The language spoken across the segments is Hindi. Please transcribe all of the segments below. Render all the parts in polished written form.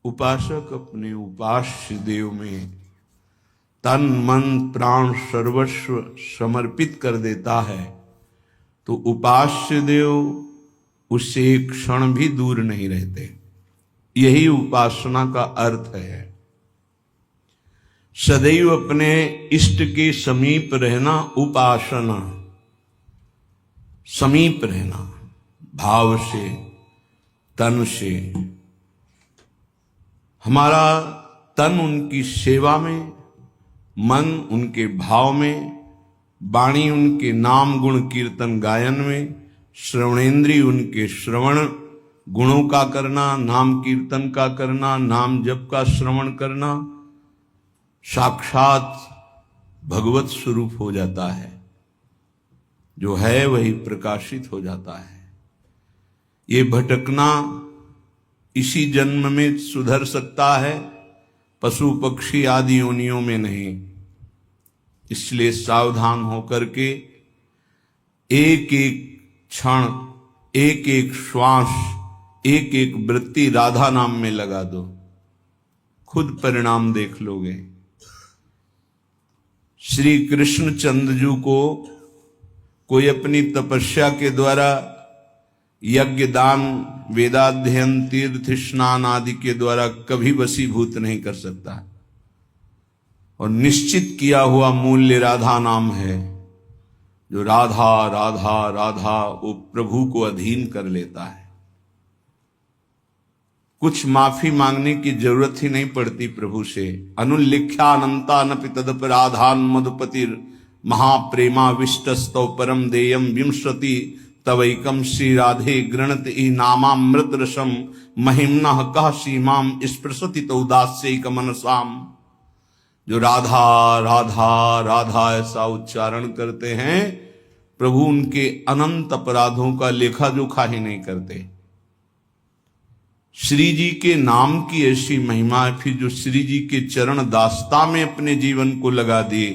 उपासक अपने उपास्य देव में तन मन प्राण सर्वस्व समर्पित कर देता है तो उपास्य देव उससे एक क्षण भी दूर नहीं रहते। यही उपासना का अर्थ है। सदैव अपने इष्ट के समीप रहना उपासना, समीप रहना भाव से, तन से। हमारा तन उनकी सेवा में, मन उनके भाव में, वाणी उनके नाम गुण कीर्तन गायन में, श्रवणेन्द्रिय उनके श्रवण गुणों का करना, नाम कीर्तन का करना, नाम जप का श्रवण करना, साक्षात भगवत स्वरूप हो जाता है। जो है वही प्रकाशित हो जाता है। ये भटकना इसी जन्म में सुधर सकता है, पशु पक्षी आदि योनियों में नहीं। इसलिए सावधान होकर के एक एक क्षण, एक एक श्वास, एक एक वृत्ति राधा नाम में लगा दो, खुद परिणाम देख लोगे। श्री कृष्णचंद्र को कोई अपनी तपस्या के द्वारा यज्ञ दान वेदाध्ययन तीर्थ स्नान आदि के द्वारा कभी वशीभूत नहीं कर सकता। और निश्चित किया हुआ मूल्य राधा नाम है। जो राधा राधा राधा वो प्रभु को अधीन कर लेता है। कुछ माफी मांगने की जरूरत ही नहीं पड़ती प्रभु से। अनुल्लिख्या अनंता नपि तदपराधान मधुपतिर महाप्रेमा विष्टस्तौ परम देयम विंशति तवैकम श्री राधे गृणत ई नामामृत रसम महिम्ना कह सीमाम स्पृशति तो दास्यैक मनसाम। जो राधा राधा राधा ऐसा उच्चारण करते हैं, प्रभु उनके अनंत अपराधों का लेखा जोखा ही नहीं करते। श्री जी के नाम की ऐसी महिमा है। फिर जो श्री जी के चरण दास्ता में अपने जीवन को लगा दिए,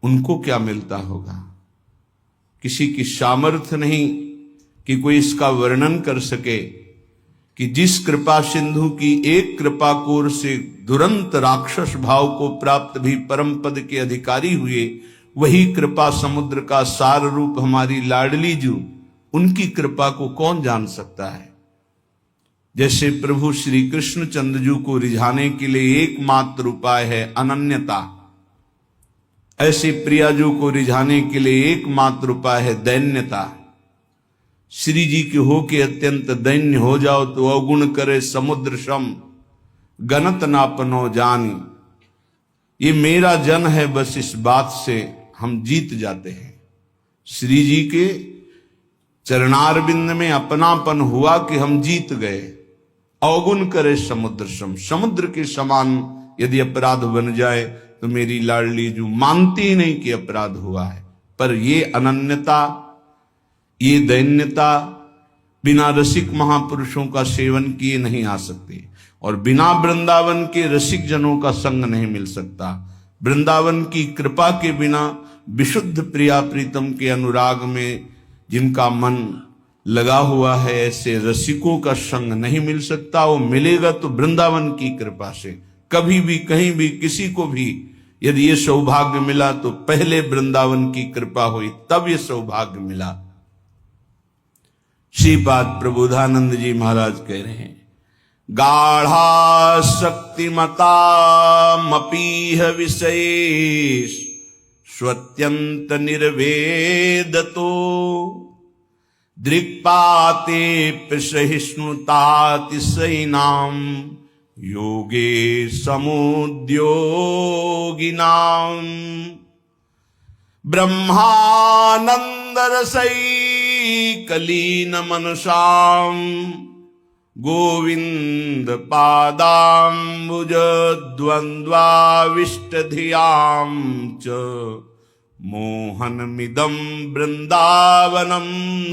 उनको क्या मिलता होगा। किसी की सामर्थ्य नहीं कि कोई इसका वर्णन कर सके कि जिस कृपा सिंधु की एक कृपा कोर से दुरंत राक्षस भाव को प्राप्त भी परम पद के अधिकारी हुए, वही कृपा समुद्र का सार रूप हमारी लाडली जू, उनकी कृपा को कौन जान सकता है। जैसे प्रभु श्री कृष्णचंद्र जी को रिझाने के लिए एकमात्र उपाय है अनन्यता, ऐसे प्रियाजू को रिझाने के लिए एकमात्र उपाय है दैन्यता। श्री जी के हो के अत्यंत दैन्य हो जाओ तो अवगुण करे समुद्र सम गनत नापनो जानी। ये मेरा जन है, बस इस बात से हम जीत जाते हैं। श्री जी के चरणारविंद में अपनापन हुआ कि हम जीत गए। अवगुण करे समुद्र सम, समुद्र के समान यदि अपराध बन जाए तो मेरी लाडली जो मानती ही नहीं कि अपराध हुआ है। पर ये अनन्यता, ये दैन्यता बिना रसिक महापुरुषों का सेवन किए नहीं आ सकती। और बिना वृंदावन के रसिक जनों का संग नहीं मिल सकता। वृंदावन की कृपा के बिना विशुद्ध प्रिया प्रीतम के अनुराग में जिनका मन लगा हुआ है, ऐसे रसिकों का संग नहीं मिल सकता। वो मिलेगा तो वृंदावन की कृपा से। कभी भी कहीं भी किसी को भी यदि ये सौभाग्य मिला तो पहले वृंदावन की कृपा हुई, तब ये सौभाग्य मिला। श्रीपाद प्रबोधानंद जी महाराज कह रहे हैं, गाढ़ा शक्तिमता मपीह विशेष स्वत्यंत निर्वेदतो दृक्पाते सहिष्णुतातिशयिनाम योगे समुद्योगिनाम ब्रह्मानंद रसैकलीन मनसाम गोविंद पादाम्बुज द्वंद्वाविष्ट धियाम च मोहनमिदं वृंदावनम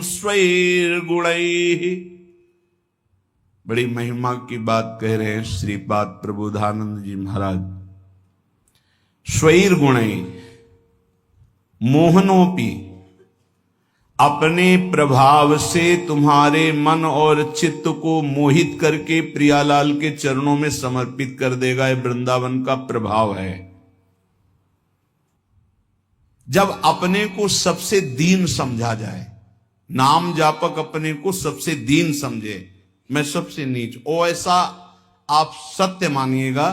स्वैर्गुणैः। बड़ी महिमा की बात कह रहे हैं श्रीपाद प्रबोधानंद जी महाराज। स्वैर्गुणैः मोहनोपि, अपने प्रभाव से तुम्हारे मन और चित्त को मोहित करके प्रियालाल के चरणों में समर्पित कर देगा। ये वृंदावन का प्रभाव है। जब अपने को सबसे दीन समझा जाए, नाम जापक अपने को सबसे दीन समझे, मैं सबसे नीच, ओ ऐसा आप सत्य मानिएगा।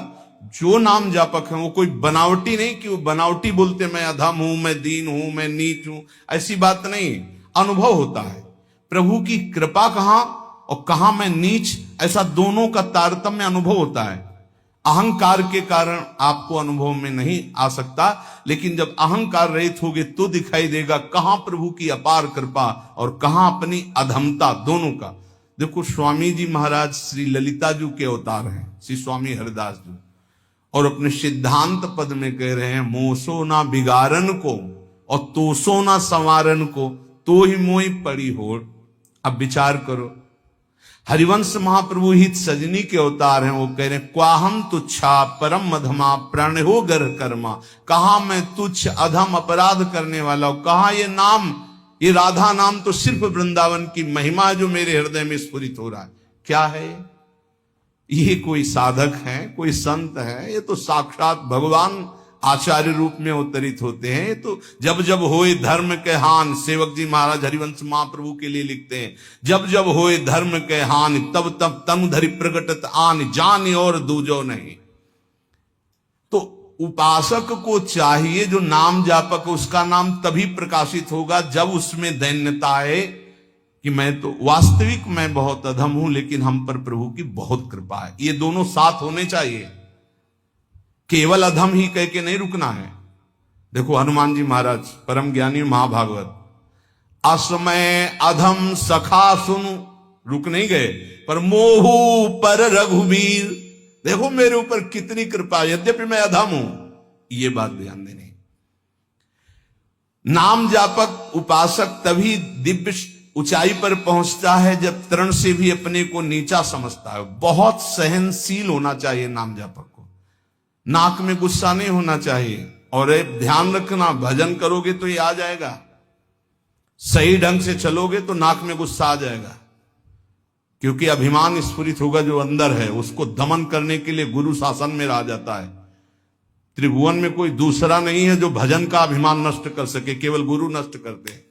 जो नाम जापक है वो कोई बनावटी नहीं कि वो बनावटी बोलते मैं अधम हूं, मैं दीन हूं, मैं नीच हूं, ऐसी बात नहीं। अनुभव होता है प्रभु की कृपा कहां और कहां मैं नीच, ऐसा दोनों का तारतम्य अनुभव होता है। अहंकार के कारण आपको अनुभव में नहीं आ सकता, लेकिन जब अहंकार रहित होगे तो दिखाई देगा कहां प्रभु की अपार कृपा और कहां अपनी अधमता, दोनों का। देखो स्वामी जी महाराज श्री ललिता जी के अवतार हैं, श्री स्वामी हरिदास जी, और अपने सिद्धांत पद में कह रहे हैं मोसो ना बिगारन को और तोसो ना संवारन को, तो ही मोई पड़ी होड़। अब विचार करो, हरिवंश महाप्रभु हित सजनी के अवतार हैं, वो कह रहे हैं क्वाहम तुच्छा परम मधमा प्रण हो गर कर्मा। कहा मैं तुच्छ अधम अपराध करने वाला हूं, कहा ये नाम, ये राधा नाम तो सिर्फ वृंदावन की महिमा जो मेरे हृदय में स्फुरित हो रहा है। क्या है ये? कोई साधक है, कोई संत है? ये तो साक्षात भगवान आचार्य रूप में अवतरित होते हैं। तो जब जब होए धर्म के हान, सेवक जी महाराज हरिवंश महाप्रभु के लिए लिखते हैं, जब जब होए धर्म के हान तब तब तनु धरि प्रगटत आन, जान और दूजो नहीं। तो उपासक को चाहिए, जो नाम जापक उसका नाम तभी प्रकाशित होगा जब उसमें दैन्यता आए कि मैं तो वास्तविक मैं बहुत अधम हूं, लेकिन हम पर प्रभु की बहुत कृपा है। ये दोनों साथ होने चाहिए, केवल अधम ही कह के नहीं रुकना है। देखो हनुमान जी महाराज परम ज्ञानी महाभागवत, असमय अधम सखा सुनु, रुक नहीं गए, पर मोहू पर रघुवीर, देखो मेरे ऊपर कितनी कृपा, यद्यपि मैं अधम हूं, ये बात ध्यान देनी। नाम जापक उपासक तभी दिव्य ऊंचाई पर पहुंचता है जब तरण से भी अपने को नीचा समझता है। बहुत सहनशील होना चाहिए नाम जापक को, नाक में गुस्सा नहीं होना चाहिए। और ध्यान रखना, भजन करोगे तो ये आ जाएगा, सही ढंग से चलोगे तो नाक में गुस्सा आ जाएगा, क्योंकि अभिमान स्फुरित होगा जो अंदर है, उसको दमन करने के लिए गुरु शासन में रह जाता है। त्रिभुवन में कोई दूसरा नहीं है जो भजन का अभिमान नष्ट कर सके, केवल गुरु नष्ट करते हैं।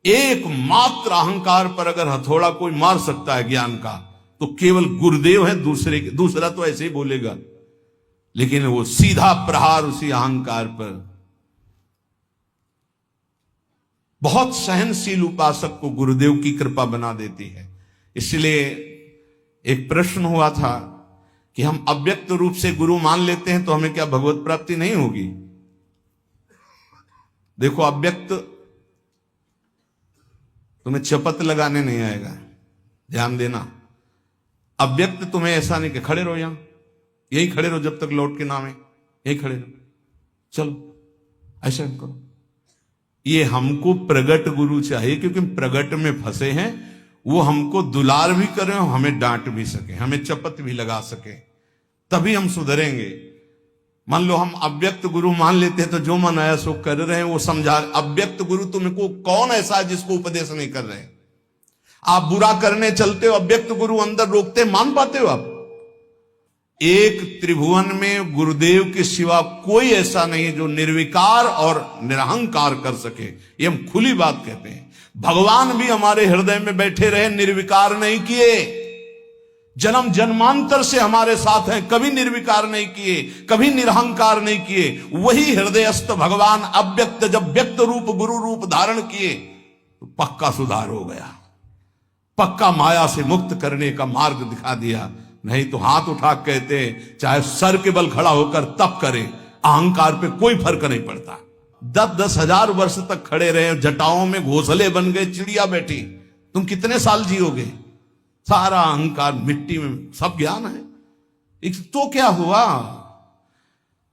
एकमात्र अहंकार पर अगर हथौड़ा कोई मार सकता है ज्ञान का, तो केवल गुरुदेव है, दूसरा तो ऐसे ही बोलेगा, लेकिन वो सीधा प्रहार उसी अहंकार पर। बहुत सहनशील उपासक को गुरुदेव की कृपा बना देती है। इसलिए एक प्रश्न हुआ था कि हम अव्यक्त रूप से गुरु मान लेते हैं तो हमें क्या भगवत प्राप्ति नहीं होगी? देखो अव्यक्त तुम्हें चपत लगाने नहीं आएगा, ध्यान देना। अव्यक्त तुम्हें ऐसा नहीं कि खड़े रहो, यहां यही खड़े रहो जब तक लौट के ना आए, यही खड़े रहो, चलो ऐसा करो। ये हमको प्रगट गुरु चाहिए, क्योंकि प्रगट में फंसे हैं। वो हमको दुलार भी करें, हमें डांट भी सके, हमें चपत भी लगा सके, तभी हम सुधरेंगे। मान लो हम अव्यक्त गुरु मान लेते हैं तो जो मन आया सो कर रहे हैं, वो समझा। अव्यक्त गुरु तुमको कौन ऐसा है जिसको उपदेश नहीं कर रहे? आप बुरा करने चलते हो, अव्यक्त गुरु अंदर रोकते, मान पाते हो आप? एक त्रिभुवन में गुरुदेव के सिवा कोई ऐसा नहीं जो निर्विकार और निरहंकार कर सके। ये हम खुली बात कहते हैं। भगवान भी हमारे हृदय में बैठे रहे, निर्विकार नहीं किए। जन्म जन्मांतर से हमारे साथ हैं, कभी निर्विकार नहीं किए, कभी निरहंकार नहीं किए। वही हृदयस्थ भगवान अव्यक्त जब व्यक्त रूप गुरु रूप धारण किए तो पक्का सुधार हो गया, पक्का माया से मुक्त करने का मार्ग दिखा दिया। नहीं तो हाथ उठा कहते चाहे सर के बल खड़ा होकर तप करे, अहंकार पे कोई फर्क नहीं पड़ता। 10-10 हजार वर्ष तक खड़े रहे, जटाओं में घोंसले बन गए, चिड़िया बैठी, तुम कितने साल जियोगे? सारा अहंकार मिट्टी में, सब ज्ञान है तो क्या हुआ?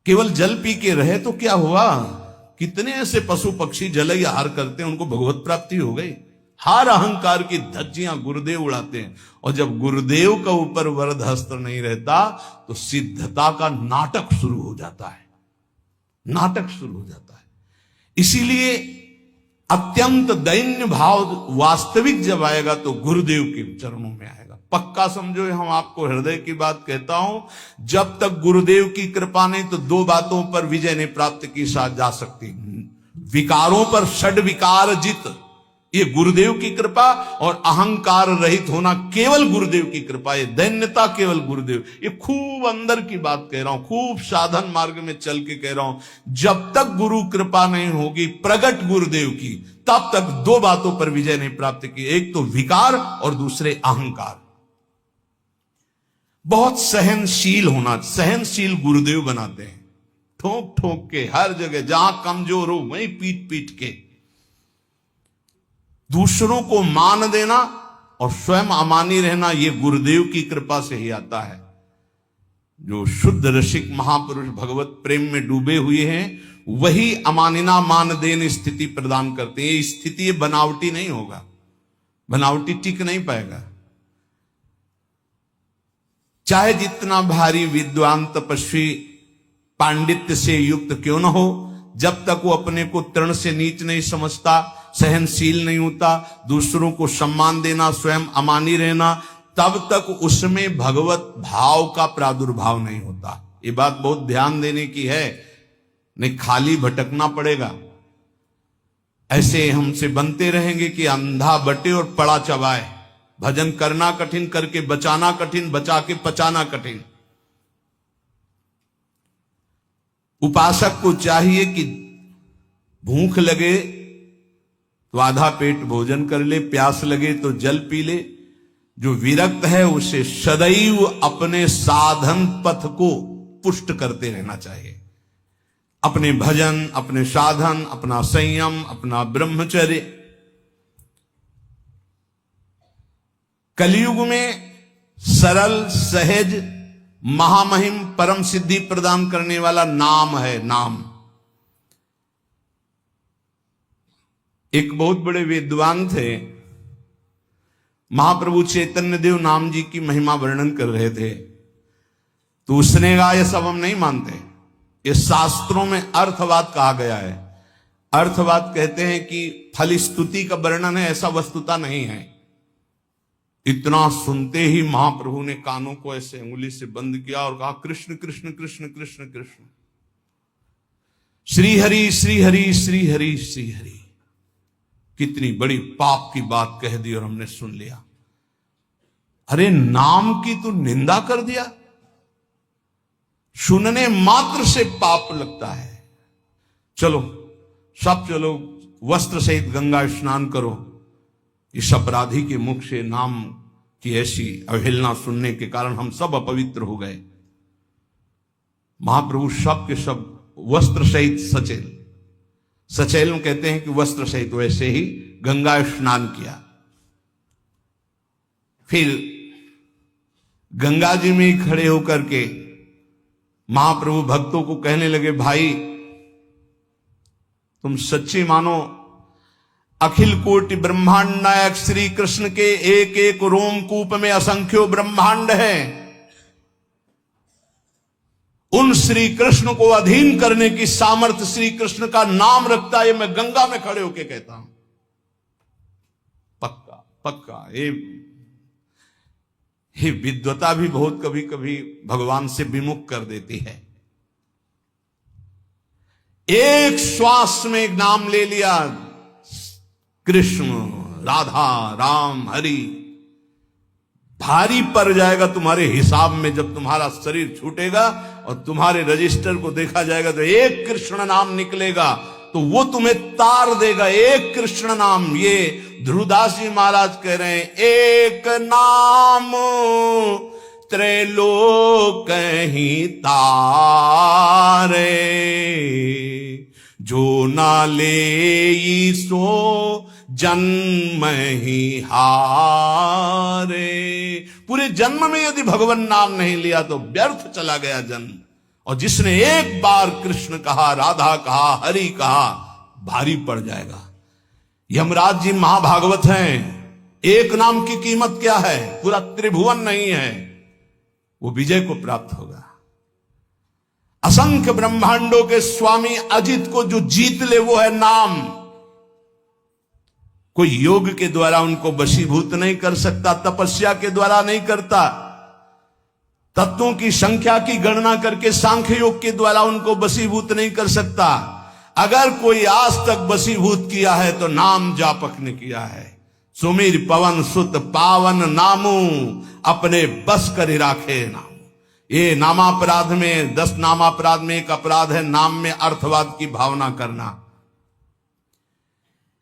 केवल जल पी के रहे तो क्या हुआ? कितने ऐसे पशु पक्षी जल आहार करते हैं, उनको भगवत प्राप्ति हो गई। हर अहंकार की धज्जियां गुरुदेव उड़ाते हैं, और जब गुरुदेव का ऊपर वरद हस्त नहीं रहता तो सिद्धता का नाटक शुरू हो जाता है, नाटक शुरू हो जाता है। इसीलिए अत्यंत दैन्य भाव वास्तविक जब आएगा तो गुरुदेव के चरणों में आएगा। पक्का समझो, हम आपको हृदय की बात कहता हूं, जब तक गुरुदेव की कृपा नहीं तो दो बातों पर विजय नहीं प्राप्त की जा सकती। विकारों पर षड विकार जित, ये गुरुदेव की कृपा, और अहंकार रहित होना केवल गुरुदेव की कृपा, ये दैन्यता केवल गुरुदेव। ये खूब अंदर की बात कह रहा हूं, खूब साधन मार्ग में चल के कह रहा हूं। जब तक गुरु कृपा नहीं होगी प्रगट गुरुदेव की, तब तक दो बातों पर विजय नहीं प्राप्त की, एक तो विकार और दूसरे अहंकार। बहुत सहनशील होना, सहनशील गुरुदेव बनाते हैं, ठोक ठोक के हर जगह, जहां कमजोर हो वहीं पीट पीट के। दूसरों को मान देना और स्वयं अमानी रहना, यह गुरुदेव की कृपा से ही आता है। जो शुद्ध रसिक महापुरुष भगवत प्रेम में डूबे हुए हैं, वही अमानिना मान देन स्थिति प्रदान करते हैं। ये स्थिति बनावटी नहीं होगा, बनावटी टिक नहीं पाएगा। चाहे जितना भारी विद्वान तपस्वी पांडित्य से युक्त क्यों न हो, जब तक वो अपने को तृण से नीच नहीं समझता, सहनशील नहीं होता, दूसरों को सम्मान देना, स्वयं अमानी रहना, तब तक उसमें भगवत भाव का प्रादुर्भाव नहीं होता। ये बात बहुत ध्यान देने की है, नहीं खाली भटकना पड़ेगा। ऐसे हमसे बनते रहेंगे कि अंधा बटे और पड़ा चबाए, भजन करना कठिन, करके बचाना कठिन, बचा के पचाना कठिन। उपासक को चाहिए कि भूख लगे तो आधा पेट भोजन कर ले, प्यास लगे तो जल पी ले। जो विरक्त है उसे सदैव अपने साधन पथ को पुष्ट करते रहना चाहिए। अपने भजन, अपने साधन, अपना संयम, अपना ब्रह्मचर्य। कलयुग में सरल, सहज, महामहिम, परम सिद्धि प्रदान करने वाला नाम है, नाम। एक बहुत बड़े विद्वान थे, महाप्रभु चैतन्य देव नाम जी की महिमा वर्णन कर रहे थे, तो उसने कहा ये सब हम नहीं मानते, ये शास्त्रों में अर्थवाद कहा गया है। अर्थवाद कहते हैं कि फल स्तुति का वर्णन है, ऐसा वस्तुता नहीं है। इतना सुनते ही महाप्रभु ने कानों को ऐसे अंगुली से बंद किया और कहा कृष्ण कृष्ण कृष्ण कृष्ण कृष्ण, श्री हरि श्री हरि श्री हरि श्री हरि। कितनी बड़ी पाप की बात कह दी और हमने सुन लिया। अरे नाम की तो निंदा कर दिया, सुनने मात्र से पाप लगता है। चलो सब चलो, वस्त्र सहित गंगा स्नान करो। इस अपराधी के मुख से नाम की ऐसी अवहेलना सुनने के कारण हम सब अपवित्र हो गए। महाप्रभु सब के सब वस्त्र सहित सचेल, सचेल में कहते हैं कि वस्त्र सहित, वैसे ही गंगा स्नान किया। फिर गंगा जी में ही खड़े होकर के महाप्रभु भक्तों को कहने लगे, भाई तुम सच्ची मानो, अखिल कोटि ब्रह्मांड नायक श्री कृष्ण के एक एक रोमकूप में असंख्यो ब्रह्मांड है। उन श्री कृष्ण को अधीन करने की सामर्थ्य श्री कृष्ण का नाम रखता है, मैं गंगा में खड़े होकर कहता हूं। पक्का पक्का। ये विद्वता भी बहुत कभी कभी भगवान से विमुख कर देती है। एक श्वास में एक नाम ले लिया, कृष्ण, राधा, राम, हरि, भारी पड़ जाएगा तुम्हारे हिसाब में। जब तुम्हारा शरीर छूटेगा और तुम्हारे रजिस्टर को देखा जाएगा तो एक कृष्ण नाम निकलेगा, तो वो तुम्हें तार देगा। एक कृष्ण नाम, ये ध्रुवदास जी महाराज कह रहे हैं, एक नाम त्रैलोक ही तारे, जो ना ले सो जन्म ही हारे। पूरे जन्म में यदि भगवान नाम नहीं लिया तो व्यर्थ चला गया जन्म। और जिसने एक बार कृष्ण कहा, राधा कहा, हरि कहा, भारी पड़ जाएगा। यमराज जी महाभागवत हैं, एक नाम की कीमत क्या है, पूरा त्रिभुवन नहीं है, वो विजय को प्राप्त होगा। असंख्य ब्रह्मांडों के स्वामी अजित को जो जीत ले वो है नाम। कोई योग के द्वारा उनको वशीभूत नहीं कर सकता, तपस्या के द्वारा नहीं करता, तत्वों की संख्या की गणना करके सांख्य योग के द्वारा उनको वशीभूत नहीं कर सकता। अगर कोई आज तक वशीभूत किया है तो नाम जापक ने किया है। सुमीर पवन सुत पावन नामू, अपने बस कर राखे नाम। ये नामापराध में 10 नामापराध में एक अपराध है नाम में अर्थवाद की भावना करना।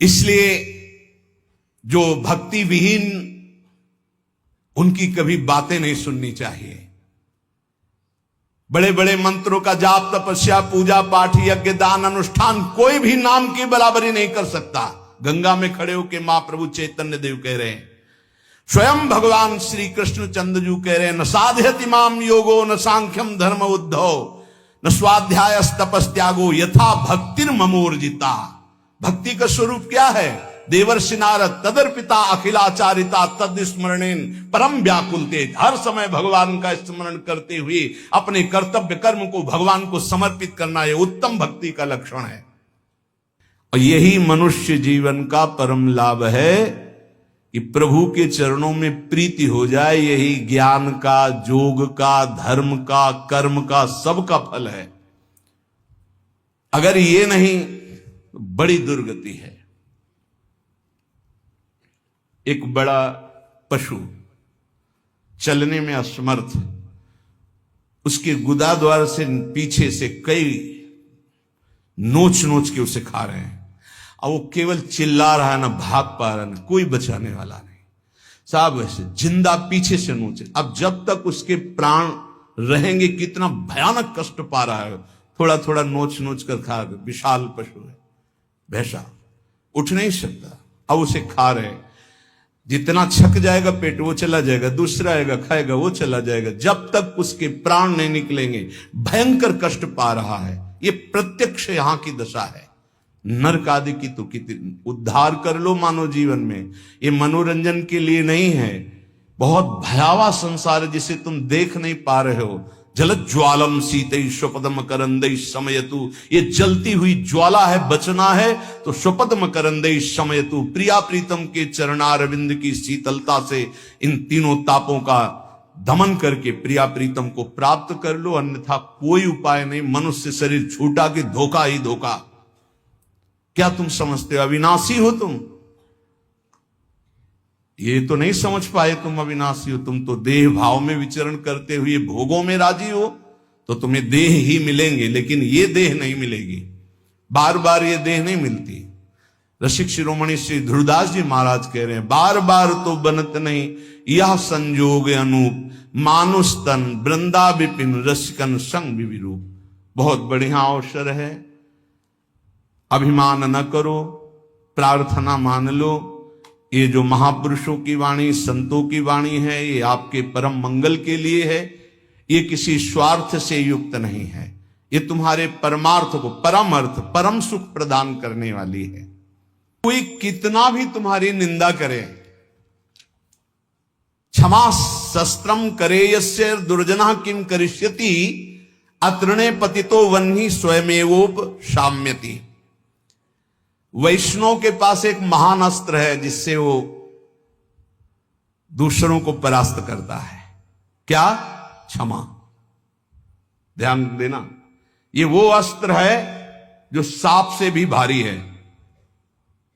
इसलिए जो भक्ति विहीन, उनकी कभी बातें नहीं सुननी चाहिए। बड़े बड़े मंत्रों का जाप, तपस्या, पूजा पाठ, यज्ञ, दान, अनुष्ठान कोई भी नाम की बराबरी नहीं कर सकता। गंगा में खड़े होकर महाप्रभु चैतन्य देव कह रहे हैं, स्वयं भगवान श्री कृष्ण चंद्रजू कह रहे हैं, न साध्यति माम योगो न सांख्यम धर्म उद्धव न स्वाध्याय तपस्त्यागो यथा भक्तिर ममोर्जिता। भक्ति का स्वरूप क्या है? देवर्षि नारद तदर्पिता अखिलाचारिता तद स्मरणेन परम व्याकुलते। हर समय भगवान का स्मरण करते हुए अपने कर्तव्य कर्म को भगवान को समर्पित करना, यह उत्तम भक्ति का लक्षण है। और यही मनुष्य जीवन का परम लाभ है कि प्रभु के चरणों में प्रीति हो जाए। यही ज्ञान का, योग का, धर्म का, कर्म का, सबका फल है। अगर ये नहीं तो बड़ी दुर्गति है। एक बड़ा पशु चलने में असमर्थ, उसके गुदा द्वार से पीछे से कई नोच नोच के उसे खा रहे हैं, और वो केवल चिल्ला रहा है, ना भाग पा रहा, ना कोई बचाने वाला नहीं। साहब वैसे जिंदा पीछे से नोचे। अब जब तक उसके प्राण रहेंगे कितना भयानक कष्ट पा रहा है। थोड़ा थोड़ा नोच नोच कर खा रहे। विशाल पशु है, भैंसा उठ नहीं सकता, अब उसे खा रहे। जितना छक जाएगा पेट वो चला जाएगा, दूसरा आएगा खाएगा वो चला जाएगा, जब तक उसके प्राण नहीं निकलेंगे। भयंकर कष्ट पा रहा है। ये प्रत्यक्ष यहां की दशा है। नरक आदि की तो कितनी उद्धार कर लो मानव जीवन में, ये मनोरंजन के लिए नहीं है। बहुत भयावह संसार है जिसे तुम देख नहीं पा रहे हो। जलज्ज्वालम शीतई स्वपदम करंदई समयतु, ये जलती हुई ज्वाला है, बचना है तो स्वपदम करंदई समयतु। प्रिया प्रीतम के चरणारविंद की शीतलता से इन तीनों तापों का दमन करके प्रिया प्रीतम को प्राप्त कर लो, अन्यथा कोई उपाय नहीं। मनुष्य शरीर छूटा कि धोखा ही धोखा। क्या तुम समझते हो अविनाशी हो तुम? ये तो नहीं समझ पाए तुम अविनाशी हो। तुम तो देह भाव में विचरण करते हुए भोगों में राजी हो, तो तुम्हें देह ही मिलेंगे, लेकिन ये देह नहीं मिलेगी। बार बार ये देह नहीं मिलती। रसिक शिरोमणि श्री ध्रुवदास जी महाराज कह रहे हैं, बार बार तो बनत नहीं यह संजोग अनूप, मानुष तन वृंदा विपिन रसिकन संग विरूप। बहुत बढ़िया अवसर है, अभिमान न करो, प्रार्थना मान लो। ये जो महापुरुषों की वाणी, संतों की वाणी है, ये आपके परम मंगल के लिए है। ये किसी स्वार्थ से युक्त नहीं है। ये तुम्हारे परमार्थ को, परम अर्थ, परम सुख प्रदान करने वाली है। कोई कितना भी तुम्हारी निंदा करे, क्षमा शस्त्रम करे यस्य दुर्जना किम करिष्यति, अतृणे पतितो वह्नि स्वयमेवोप शाम्यति। वैष्णव के पास एक महान अस्त्र है जिससे वो दूसरों को परास्त करता है। क्या? क्षमा। ध्यान देना, ये वो अस्त्र है जो सांप से भी भारी है।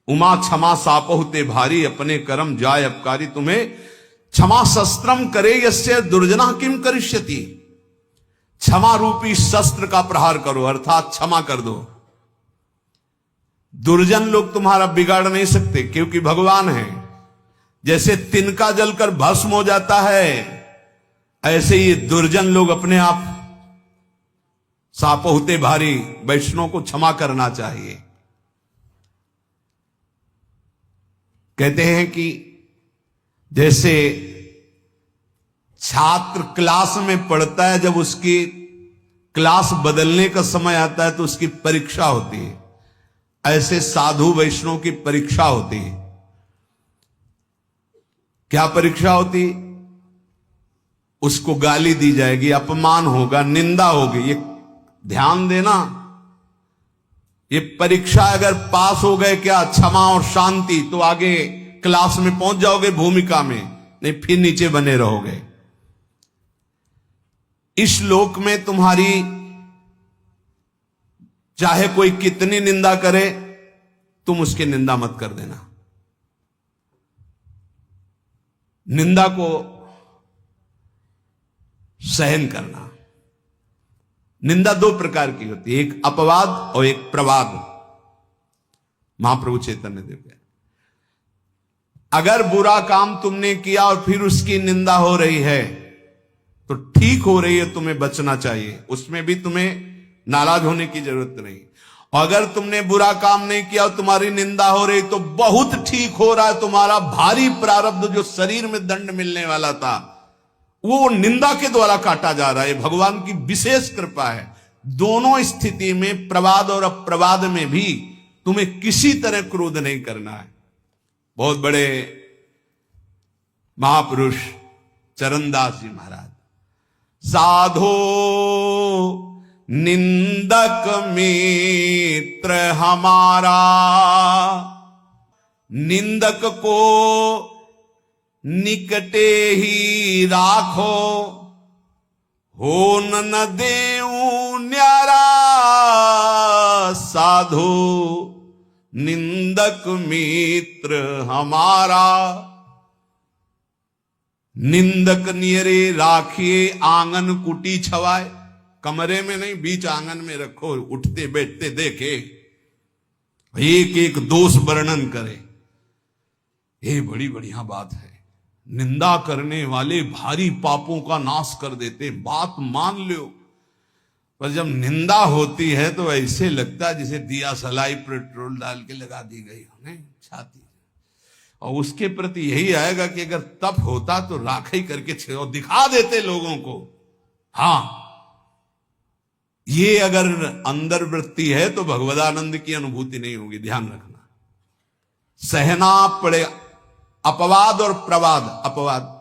उमा क्षमा सापहुते भारी, अपने कर्म जाय अपकारी तुम्हें। क्षमा शस्त्रम करे यस्य दुर्जना किम करिष्यति। क्षमा रूपी शस्त्र का प्रहार करो, अर्थात क्षमा कर दो। दुर्जन लोग तुम्हारा बिगाड़ नहीं सकते, क्योंकि भगवान है। जैसे तिनका जलकर भस्म हो जाता है, ऐसे ही दुर्जन लोग अपने आप सापोहते भारी। वैष्णव को क्षमा करना चाहिए। कहते हैं कि जैसे छात्र क्लास में पढ़ता है, जब उसकी क्लास बदलने का समय आता है तो उसकी परीक्षा होती है, ऐसे साधु वैष्णव की परीक्षा होती है। क्या परीक्षा होती? उसको गाली दी जाएगी, अपमान होगा, निंदा होगी। ये ध्यान देना, ये परीक्षा अगर पास हो गए क्या, क्षमा और शांति, तो आगे क्लास में पहुंच जाओगे भूमिका में, नहीं फिर नीचे बने रहोगे। इस लोक में तुम्हारी चाहे कोई कितनी निंदा करे, तुम उसकी निंदा मत कर देना। निंदा को सहन करना। निंदा दो प्रकार की होती है, एक अपवाद और एक प्रवाद। महाप्रभु चैतन्य देव कहते, अगर बुरा काम तुमने किया और फिर उसकी निंदा हो रही है तो ठीक हो रही है, तुम्हें बचना चाहिए, उसमें भी तुम्हें नाराज होने की जरूरत नहीं। और अगर तुमने बुरा काम नहीं किया और तुम्हारी निंदा हो रही तो बहुत ठीक हो रहा है, तुम्हारा भारी प्रारब्ध जो शरीर में दंड मिलने वाला था वो निंदा के द्वारा काटा जा रहा है। भगवान की विशेष कृपा है। दोनों स्थिति में, प्रवाद और अप्रवाद में भी तुम्हें किसी तरह क्रोध नहीं करना है। बहुत बड़े महापुरुष चरणदास जी महाराज, साधो निंदक मित्र हमारा, निंदक को निकटे ही राखो, हो न देऊ न्यारा, साधो निंदक मित्र हमारा। निंदक नियरे राखिए आंगन कुटी छवाए, कमरे में नहीं बीच आंगन में रखो, उठते बैठते देखे, एक एक दोष वर्णन करे। ये बड़ी बढ़िया बात है। निंदा करने वाले भारी पापों का नाश कर देते, बात मान लो। पर जब निंदा होती है तो ऐसे लगता है जैसे दिया सलाई पेट्रोल डाल के लगा दी गई हो, नहीं छाती। और उसके प्रति यही आएगा कि अगर तप होता तो राखी करके और दिखा देते लोगों को। हाँ, ये अगर अंदर वृत्ति है तो भगवदानंद की अनुभूति नहीं होगी, ध्यान रखना। सहना पड़े अपवाद और प्रवाद। अपवाद,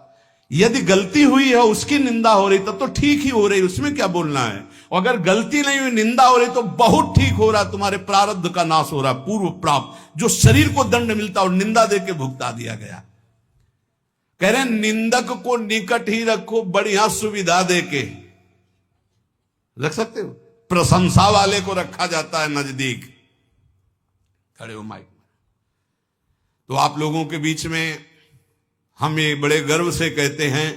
यदि गलती हुई है उसकी निंदा हो रही तब तो ठीक ही हो रही, उसमें क्या बोलना है। और अगर गलती नहीं हुई, निंदा हो रही तो बहुत ठीक हो रहा, तुम्हारे प्रारब्ध का नाश हो रहा, पूर्व प्राप्त जो शरीर को दंड मिलता और निंदा देके भुगता दिया गया। कह रहे निंदक को निकट ही रखो, बढ़िया सुविधा देके रख सकते हो। प्रशंसा वाले को रखा जाता है नजदीक। खड़े हो माइक में। तो आप लोगों के बीच में हम ये बड़े गर्व से कहते हैं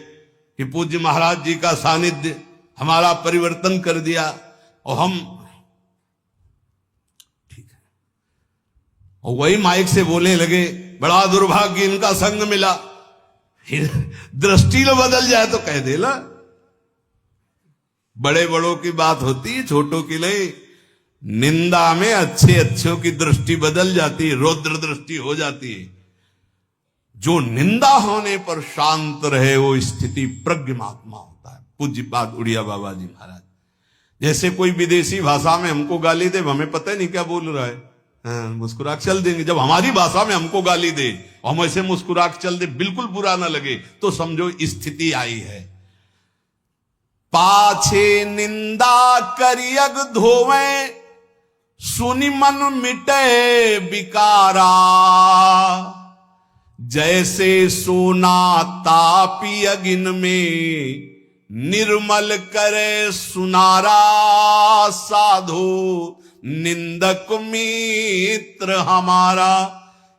कि पूज्य महाराज जी का सानिध्य हमारा परिवर्तन कर दिया। और हम ठीक है, और वही माइक से बोलने लगे, बड़ा दुर्भाग्य इनका संग मिला। दृष्टि बदल जाए तो कह दे ला, बड़े बड़ों की बात होती है, छोटों की नहीं। निंदा में अच्छे अच्छों की दृष्टि बदल जाती है, रौद्र दृष्टि हो जाती है। जो निंदा होने पर शांत रहे वो स्थिति प्रज्ञ महात्मा होता है। पूज्य पाद उड़िया बाबा जी महाराज, जैसे कोई विदेशी भाषा में हमको गाली दे, हमें पता ही नहीं क्या बोल रहा है, मुस्कुरा के चल देंगे। जब हमारी भाषा में हमको गाली दे और हम ऐसे मुस्कुरा के चल दे, बिल्कुल बुरा ना लगे, तो समझो स्थिति आई है। पाछे निंदा करियग धोवे, सुनि मन मिटे विकारा, जैसे सोना तापी अगिन में, निर्मल करे सुनारा, साधो निंदक मित्र हमारा।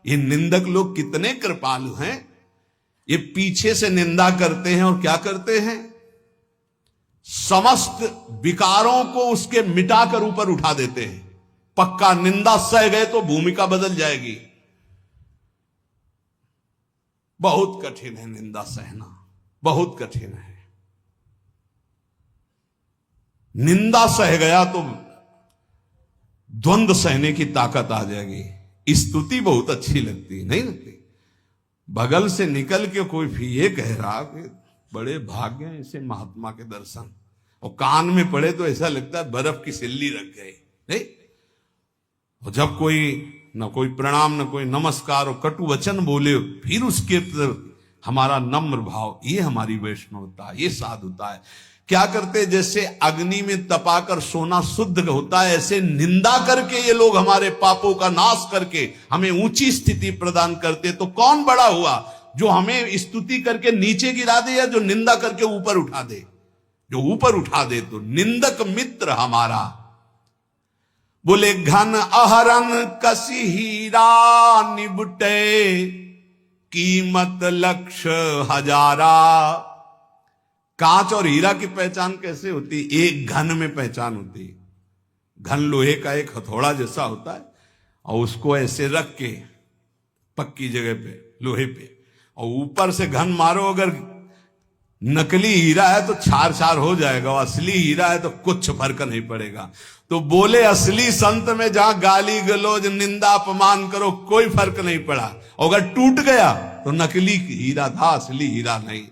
ये निंदक लोग कितने कृपालु हैं। ये पीछे से निंदा करते हैं और क्या करते हैं, समस्त विकारों को उसके मिटाकर ऊपर उठा देते हैं। पक्का निंदा सह गए तो भूमिका बदल जाएगी। बहुत कठिन है निंदा सहना, बहुत कठिन है। निंदा सह गया तो द्वंद्व सहने की ताकत आ जाएगी। स्तुति बहुत अच्छी लगती है, नहीं लगती। बगल से निकल के कोई भी ये कह रहा कि बड़े भाग्य हैं ऐसे महात्मा के दर्शन, और कान में पड़े तो ऐसा लगता है बर्फ की सिल्ली रख गई, नहीं। और जब कोई न कोई प्रणाम न कोई नमस्कार और कटु वचन बोले, फिर उसके हमारा नम्र भाव, ये हमारी वैष्णवता, ये साधुता है। क्या करते, जैसे अग्नि में तपाकर सोना शुद्ध होता है, ऐसे निंदा करके ये लोग हमारे पापों का नाश करके हमें ऊंची स्थिति प्रदान करते। तो कौन बड़ा हुआ, जो हमें स्तुति करके नीचे गिरा दे या जो निंदा करके ऊपर उठा दे? जो ऊपर उठा दे। तो निंदक मित्र हमारा। बोले घन अहरन कसी हीरा निबटे, कीमत लक्ष हजारा। कांच और हीरा की पहचान कैसे होती? एक घन में पहचान होती। घन लोहे का एक हथौड़ा जैसा होता है, और उसको ऐसे रख के पक्की जगह पे, लोहे पे, और ऊपर से घन मारो। अगर नकली हीरा है तो छार छार हो जाएगा, और असली हीरा है तो कुछ फर्क नहीं पड़ेगा। तो बोले असली संत में जहां गाली गलौज निंदा अपमान करो कोई फर्क नहीं पड़ा, अगर टूट गया तो नकली हीरा था, असली हीरा नहीं।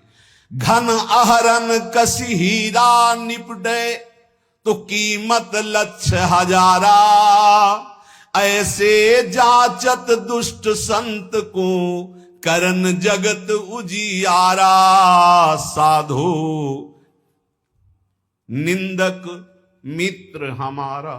घन अहरन कसी हीरा निपटे, तो कीमत लक्ष हजारा। ऐसे जाचत दुष्ट संत को, करन जगत उजियारा। साधो निंदक मित्र हमारा।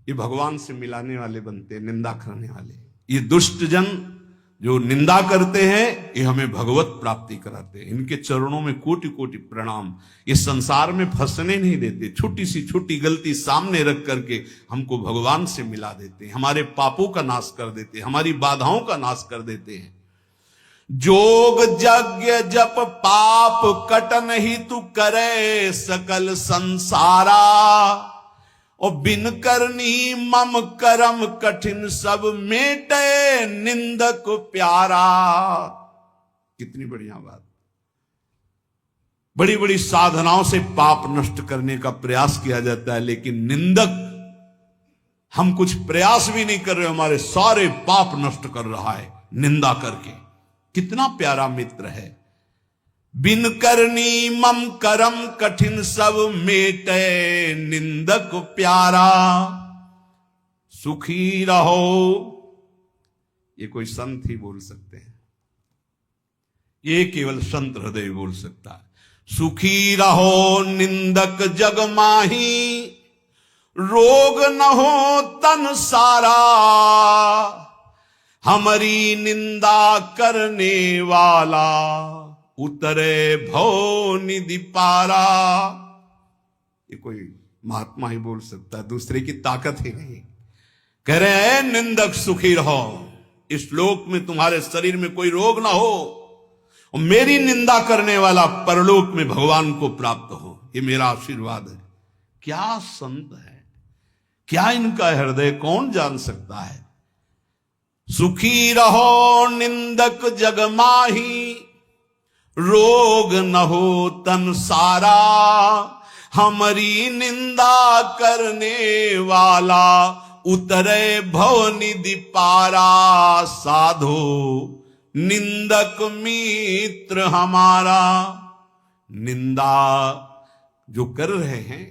ये भगवान से मिलाने वाले बनते हैं, निंदा करने वाले। ये दुष्ट जन जो निंदा करते हैं, ये हमें भगवत प्राप्ति कराते हैं। इनके चरणों में कोटि कोटि प्रणाम। ये संसार में फंसने नहीं देते, छोटी सी छोटी गलती सामने रख करके हमको भगवान से मिला देते हैं, हमारे पापों का नाश कर देते हैं, हमारी बाधाओं का नाश कर देते हैं। जोग यज्ञ जप पाप कटन ही तू करे, सकल संसारा। और बिन करनी मम करम कठिन, सब मेटे निंदक प्यारा। कितनी बढ़िया बात। बड़ी बड़ी साधनाओं से पाप नष्ट करने का प्रयास किया जाता है, लेकिन निंदक, हम कुछ प्रयास भी नहीं कर रहे, हमारे सारे पाप नष्ट कर रहा है निंदा करके। कितना प्यारा मित्र है। बिन करनी मम करम कठिन, सब मेटे निंदक प्यारा। सुखी रहो, ये कोई संत ही बोल सकते हैं, ये केवल संत हृदय बोल सकता है। सुखी रहो निंदक जग माही, रोग न हो तन सारा। हमारी निंदा करने वाला, उतरे भव निधि पारा। ये कोई महात्मा ही बोल सकता है, दूसरे की ताकत ही नहीं। कह रहे हैं निंदक सुखी रहो, इस लोक में तुम्हारे शरीर में कोई रोग ना हो, और मेरी निंदा करने वाला परलोक में भगवान को प्राप्त हो, ये मेरा आशीर्वाद है। क्या संत है, क्या इनका हृदय कौन जान सकता है। सुखी रहो निंदक जग माही, रोग न हो तन सारा। हमारी निंदा करने वाला, उतरे भव निधि पारा। साधो निंदक मित्र हमारा। निंदा जो कर रहे हैं,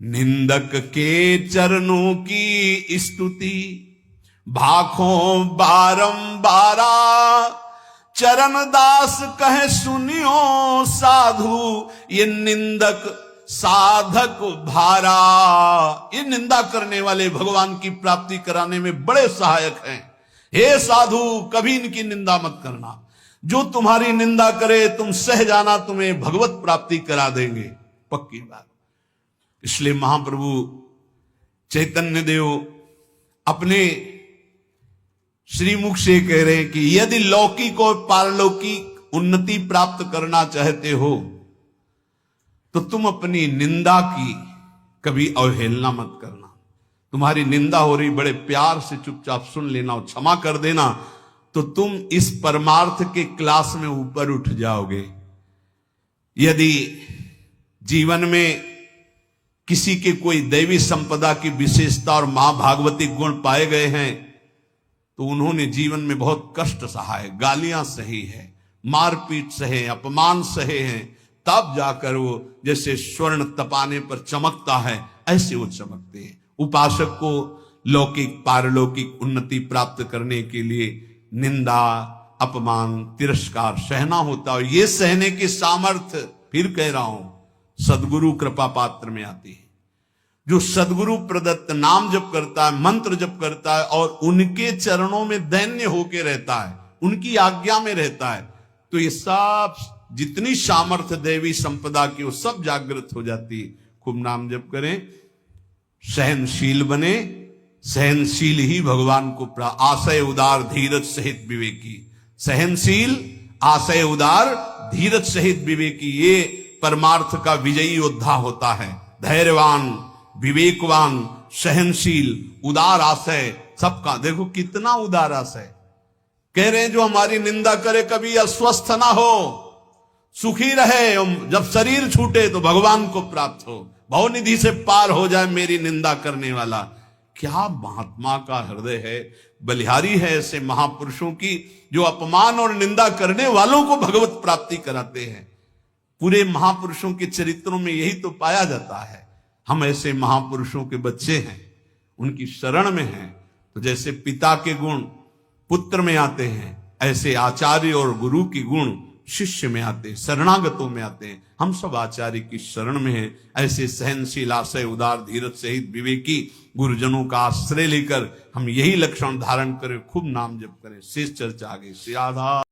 निंदक के चरणों की स्तुति भाखों बारंबारा। चरण दास कहे सुनियो साधु, ये निंदक साधक भारा। ये निंदा करने वाले भगवान की प्राप्ति कराने में बड़े सहायक हैं। हे साधु, कभी इनकी निंदा मत करना। जो तुम्हारी निंदा करे तुम सह जाना, तुम्हें भगवत प्राप्ति करा देंगे, पक्की बात। इसलिए महाप्रभु चैतन्य देव अपने श्रीमुख से कह रहे हैं कि यदि लौकिक और पारलौकिक उन्नति प्राप्त करना चाहते हो, तो तुम अपनी निंदा की कभी अवहेलना मत करना। तुम्हारी निंदा हो रही, बड़े प्यार से चुपचाप सुन लेना और क्षमा कर देना, तो तुम इस परमार्थ के क्लास में ऊपर उठ जाओगे। यदि जीवन में किसी के कोई दैवी संपदा की विशेषता और मां भागवती गुण पाए गए हैं, तो उन्होंने जीवन में बहुत कष्ट सहा है, गालियां सही है, मारपीट सहे, अपमान सहे हैं, तब जाकर वो जैसे स्वर्ण तपाने पर चमकता है, ऐसे वो चमकते हैं। उपासक को लौकिक पारलौकिक उन्नति प्राप्त करने के लिए निंदा, अपमान, तिरस्कार सहना होता है। ये सहने की सामर्थ्य फिर कह रहा हूं, सदगुरु कृपा पात्र में आती है। जो सदगुरु प्रदत्त नाम जप करता है, मंत्र जप करता है और उनके चरणों में दैन्य होके रहता है, उनकी आज्ञा में रहता है, तो ये सब जितनी सामर्थ्य देवी संपदा की वो सब जागृत हो जाती है। खूब नाम जप करें, सहनशील बने, सहनशील ही भगवान को आशय उदार धीरज सहित विवेकी। सहनशील, आशय उदार, धीरज सहित विवेकी, ये परमार्थ का विजयी योद्धा होता है। धैर्यवान, विवेकवान, सहनशील, उदार आशय, सबका देखो कितना उदार आशय। कह रहे हैं जो हमारी निंदा करे कभी अस्वस्थ ना हो, सुखी रहे, जब शरीर छूटे तो भगवान को प्राप्त हो, भवनिधि से पार हो जाए मेरी निंदा करने वाला। क्या महात्मा का हृदय है, बलिहारी है ऐसे महापुरुषों की जो अपमान और निंदा करने वालों को भगवत प्राप्ति कराते हैं। पूरे महापुरुषों के चरित्रों में यही तो पाया जाता है। हम ऐसे महापुरुषों के बच्चे हैं, उनकी शरण में हैं, तो जैसे पिता के गुण पुत्र में आते हैं, ऐसे आचार्य और गुरु की गुण शिष्य में आते हैं, शरणागतों में आते हैं। हम सब आचार्य की शरण में हैं। ऐसे सहनशील, आशय उदार, धीरज सहित विवेकी गुरुजनों का आश्रय लेकर हम यही लक्षण धारण करें, खूब नाम जप करें। शेष चर्चा आगे। श्री राधा।